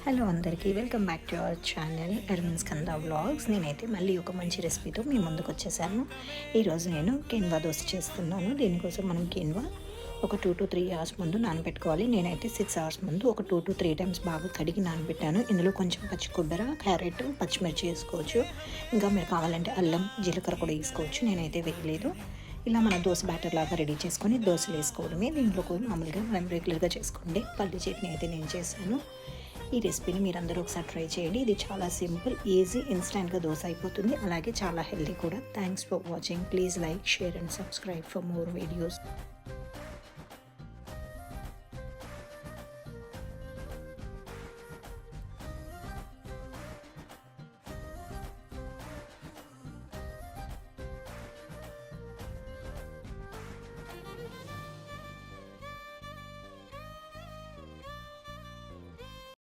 Hello అందరికీ welcome back to our channel Aravind Skanda vlogs. నేనైతే మళ్ళీ ఒక మంచి రెసిపీతో మీ ముందుకు వచ్చేసాను. ఈరోజు నేను కిన్వా దోశ చేస్తున్నాను. దీనికోసం మనం కిన్వా ఒక 2 to 3 hours ముందు నానబెట్టుకోవాలి. నేనైతే 6 hours ముందు ఒక 2 to 3 times బాగా కడిగి నానబెట్టాను. ఇందులో కొంచెం పచ్చి కొబ్బరి, క్యారెట్, పచ్చిమిర్చి వేసుకోవచ్చు. ఇంకా మీరు కావాలంటే అల్లం, జీలకర్ర కూడా వేసుకోవచ్చు. నేనైతే వేయలేదు. ఇలా మన దోశ బ్యాటర్ లాగా రెడీ చేసుకొని దోశలు వేసుకోవడమే. దీంట్లో కూడా మామూలుగా మనం రెగ్యులర్గా చేసుకోండి. పల్లి చట్నీ అయితే నేను చేశాను. ఈ రెసిపీని మీరందరూ ఒకసారి ట్రై చేయండి. ఇది చాలా సింపుల్, ఈజీ, ఇన్స్టెంట్గా దోశ అయిపోతుంది. అలాగే చాలా హెల్తీ కూడా. Thanks for watching. Please like, share and subscribe for more videos.